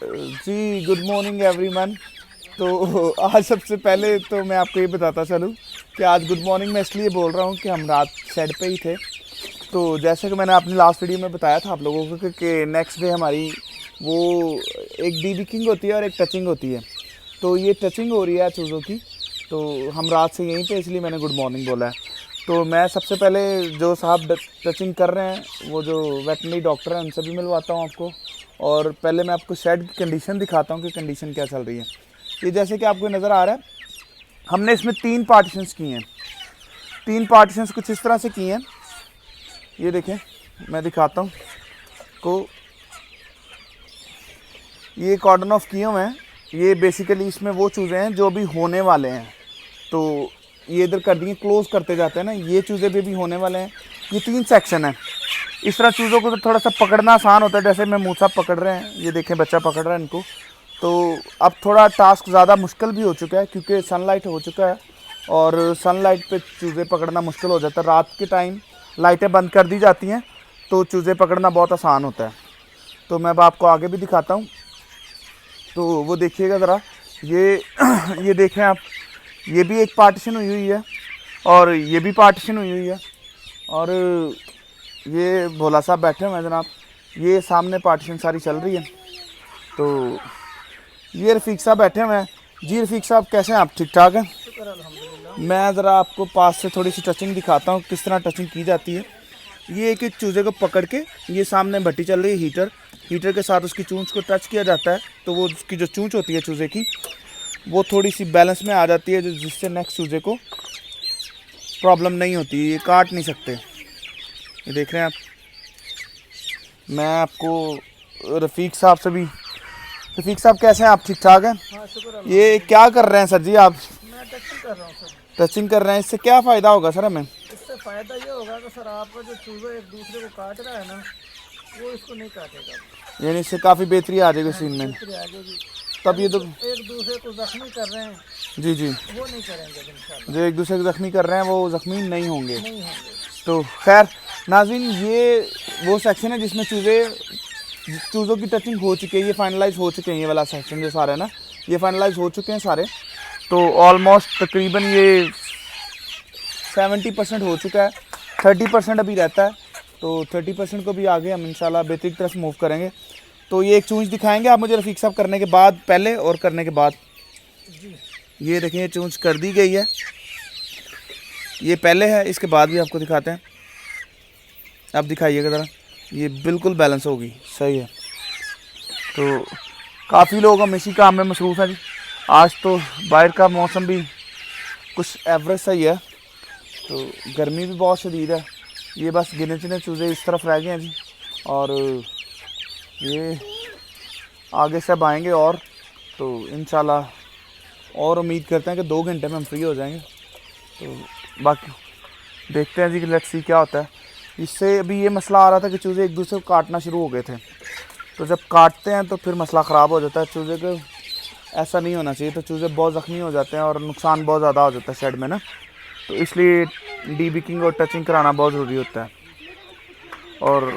जी good morning everyone. तो आज सबसे पहले तो मैं आपको ये बताता चलूँ कि आज गुड मॉर्निंग मैं इसलिए बोल रहा हूँ कि हम रात शेड पे ही थे। तो जैसे कि मैंने अपनी लास्ट वीडियो में बताया था आप लोगों को कि नेक्स्ट डे हमारी वो एक डीबिकिंग होती है और एक टचिंग होती है। तो ये टचिंग हो रही है चूज़ों की, तो हम रात से यहीं पे, इसलिए मैंने गुड मॉर्निंग बोला है। तो मैं सबसे पहले जो साहब टचिंग कर रहे हैं वो जो वेटनरी डॉक्टर हैं उनसे भी मिलवाता हूँ आपको, और पहले मैं आपको शेड की कंडीशन दिखाता हूँ कि कंडीशन क्या चल रही है। ये जैसे कि आपको नज़र आ रहा है, हमने इसमें 3 पार्टीशंस किए हैं। 3 पार्टीशंस कुछ इस तरह से किए हैं, ये देखें मैं दिखाता हूँ को। ये कॉर्डन ऑफ किए हुए हैं, ये बेसिकली इसमें वो चूज़े हैं जो अभी होने वाले हैं। तो ये इधर कर दिए, क्लोज़ करते जाते हैं ना, ये चूज़े भी होने वाले हैं। ये 3 सेक्शन है। इस तरह चूज़ों को तो थोड़ा सा पकड़ना आसान होता है, जैसे मैं मूसा पकड़ रहे हैं, ये देखें बच्चा पकड़ रहा है इनको। तो अब थोड़ा टास्क ज़्यादा मुश्किल भी हो चुका है क्योंकि सनलाइट हो चुका है और सनलाइट पे चूज़े पकड़ना मुश्किल हो जाता है। रात के टाइम लाइटें बंद कर दी जाती हैं तो चूज़े पकड़ना बहुत आसान होता है। तो मैं अब आपको आगे भी दिखाता हूँ, तो वो देखिएगा ज़रा। ये ये देखें आप, ये भी एक पार्टीशन हुई हुई है और ये भी पार्टीशन हुई हुई है, और ये भोला साहब बैठे हुए हैं जनाब, ये सामने पार्टीशन सारी चल रही है। तो ये रफ़ीक साहब बैठे हुए हैं। जी रफ़ीक साहब कैसे हैं आप? ठीक ठाक हैं? मैं ज़रा आपको पास से थोड़ी सी टचिंग दिखाता हूँ किस तरह टचिंग की जाती है। ये एक एक चूज़े को पकड़ के, ये सामने भट्टी चल रही है, हीटर के साथ उसकी चूंच को टच किया जाता है, तो वो उसकी जो चूंच होती है चूज़े की, वो थोड़ी सी बैलेंस में आ जाती है, जिससे नेक्स्ट चूज़े को प्रॉब्लम नहीं होती, ये काट नहीं सकते। ये देख रहे हैं आप। मैं आपको रफ़ीक साहब से भी, रफ़ीक साहब कैसे हैं आप? ठीक ठाक हैं? हाँ, शुक्र। ये क्या कर रहे हैं सर जी आप? मैं टचिंग कर रहा हूँ सर। टचिंग कर रहे हैं, इससे क्या फ़ायदा होगा सर हमें? इससे फ़ायदा ये होगा कि सर आपका जो चूज़ा एक दूसरे को काट रहा है ना, वो इसको नहीं काटेगा। यानी इससे काफ़ी बेहतरी आ जाएगी सीन में। बेहतरी आ जाएगी। तब ये तो एक दूसरे को ज़ख्मी कर रहे हैं, जी जी, वो नहीं करेंगे इंशाल्लाह। जो एक दूसरे को ज़ख्मी कर रहे हैं वो ज़ख्मी नहीं होंगे। नहीं होंगे। तो खैर नाज़रीन, ये वो सेक्शन है जिसमें चूज़ों की टचिंग हो चुकी है, ये फाइनलाइज हो चुके हैं। ये वाला सेक्शन जो सारे ना, ये फाइनलाइज हो चुके हैं सारे। तो ऑलमोस्ट तकरीबन ये 70% हो चुका है, 30% अभी रहता है। तो 30% को भी आगे हम इंशाल्लाह बेहतरी की तरफ मूव करेंगे। तो ये एक चूंच दिखाएंगे आप मुझे रफ़ीक साहब, करने के बाद पहले और करने के बाद? ये देखें, ये चूंच कर दी गई है, ये पहले है, इसके बाद भी आपको दिखाते हैं। अब दिखाइएगा ज़रा, ये बिल्कुल बैलेंस होगी, सही है। तो काफ़ी लोग हम इसी काम में मसरूफ़ हैं जी। आज तो बाहर का मौसम भी कुछ एवरेज सही है, तो गर्मी भी बहुत शदीद है। ये बस गिने चुने चूज़े इस तरफ रह गए हैं जी, और ये आगे से अब आएंगे और तो इंशाल्लाह और उम्मीद करते हैं कि 2 घंटे में हम फ्री हो जाएंगे। तो बाकी देखते हैं जी कि लेट्स सी क्या होता है। इससे अभी ये मसला आ रहा था कि चूज़े एक दूसरे को काटना शुरू हो गए थे, तो जब काटते हैं तो फिर मसला ख़राब हो जाता है। चूज़े को ऐसा नहीं होना चाहिए, तो चूज़े बहुत ज़ख्मी हो जाते हैं और नुकसान बहुत ज़्यादा हो जाता है शेड में ना। तो इसलिए डीबिकिंग और टचिंग कराना बहुत ज़रूरी होता है। और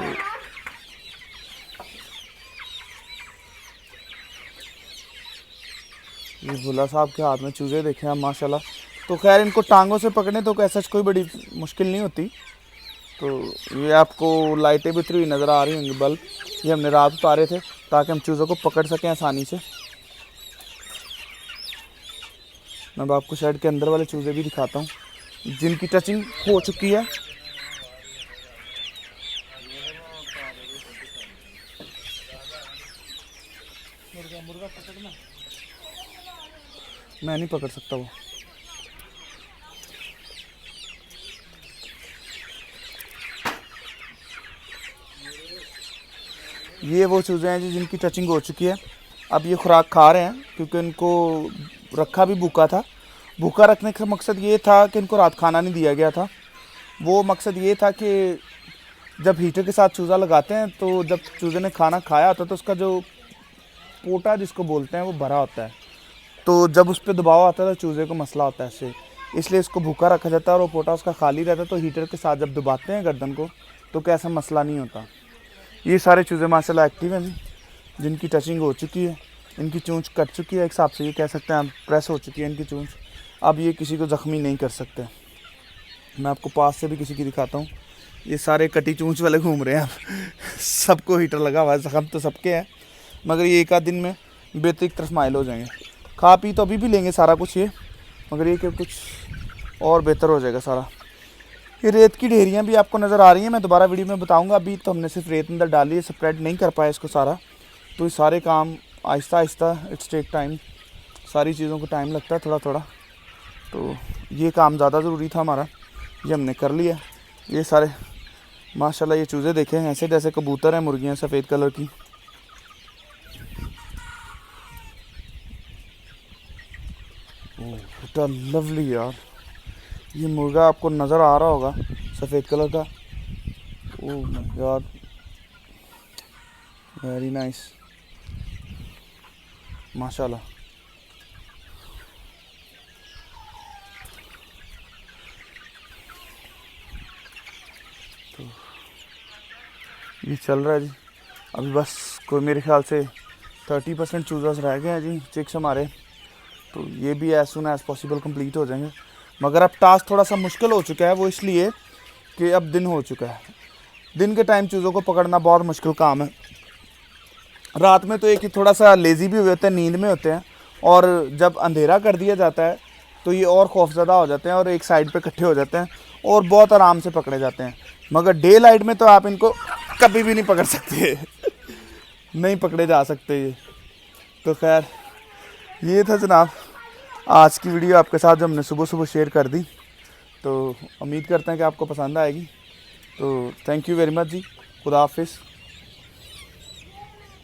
ये भुला साहब के हाथ में चूज़े देखे हैं माशाल्लाह। तो खैर इनको टांगों से पकड़ने तो ऐसा कोई बड़ी मुश्किल नहीं होती। तो ये आपको लाइटें भी उतरी हुई नज़र आ रही होंगी, बल्ब, ये हमने रात उतारे थे ताकि हम चूज़ों को पकड़ सकें आसानी से। मैं आपको शेड के अंदर वाले चूज़े भी दिखाता हूँ जिनकी टचिंग हो चुकी है। मुर्गा पकड़ना, मैं नहीं पकड़ सकता वो। ये वो चूज़े हैं जी जिनकी टचिंग हो चुकी है। अब ये खुराक खा रहे हैं क्योंकि इनको रखा भी भूखा था। भूखा रखने का मकसद ये था कि इनको रात खाना नहीं दिया गया था। वो मकसद ये था कि जब हीटर के साथ चूज़ा लगाते हैं तो जब चूज़े ने खाना खाया होता है तो उसका जो पोटा जिसको बोलते हैं वो भरा होता है, तो जब उस पर दबाव आता है तो चूज़े को मसला होता है इससे, इसलिए इसको भूखा रखा जाता है और वो पोटा उसका खाली रहता है। तो हीटर के साथ जब दबाते हैं गर्दन को तो कैसा मसला नहीं होता। ये सारे चूज़े माशाल्लाह एक्टिव हैं जी। जिनकी टचिंग हो चुकी है, इनकी चोंच कट चुकी है, एक हिसाब से ये कह सकते हैं आप, प्रेस हो चुकी है इनकी चोंच। अब ये किसी को ज़ख्मी नहीं कर सकते। मैं आपको पास से भी किसी की दिखाता हूँ। ये सारे कटी चोंच वाले घूम रहे हैं अब सबको हीटर लगा हुआ है, ज़ख्म तो सबके हैं, मगर ये एक आध दिन में बेहतर की तरफ माइल हो जाएंगे। खा पी तो अभी भी लेंगे सारा कुछ ये, मगर ये कि कुछ और बेहतर हो जाएगा सारा। ये रेत की ढेरियाँ भी आपको नज़र आ रही हैं, मैं दोबारा वीडियो में बताऊंगा। अभी तो हमने सिर्फ रेत अंदर डाली है, स्प्रेड नहीं कर पाया इसको सारा। तो ये सारे काम Aahista Aahista, it's take time, सारी चीज़ों को टाइम लगता है थोड़ा थोड़ा। तो ये काम ज़्यादा ज़रूरी था हमारा, ये हमने कर लिया। ये सारे माशाल्लाह, ये चूज़े देखें ऐसे जैसे कबूतर हैं, मुर्गियाँ सफ़ेद कलर की। ओह लवली यार, ये मुर्गा आपको नज़र आ रहा होगा सफ़ेद कलर का। Oh my God, very nice माशाल्लाह। तो ये चल रहा है जी। अभी बस कोई मेरे ख्याल से 30% चूज़र्स रह गए हैं जी, चिक्स हमारे। तो ये भी as soon as possible complete हो जाएंगे। मगर अब टास्क थोड़ा सा मुश्किल हो चुका है, वो इसलिए कि अब दिन हो चुका है। दिन के टाइम चूज़ों को पकड़ना बहुत मुश्किल काम है। रात में तो एक ही थोड़ा सा लेज़ी भी हुए होते हैं, नींद में होते हैं, और जब अंधेरा कर दिया जाता है तो ये और खौफज़दा हो जाते हैं और एक साइड पे इकट्ठे हो जाते हैं और बहुत आराम से पकड़े जाते हैं। मगर डे लाइट में तो आप इनको कभी भी नहीं पकड़ सकते नहीं पकड़े जा सकते ये। तो खैर ये था जनाब आज की वीडियो आपके साथ जो हमने सुबह सुबह शेयर कर दी। तो उम्मीद करते हैं कि आपको पसंद आएगी। तो थैंक यू वेरी मच जी, खुदा हाफिज़।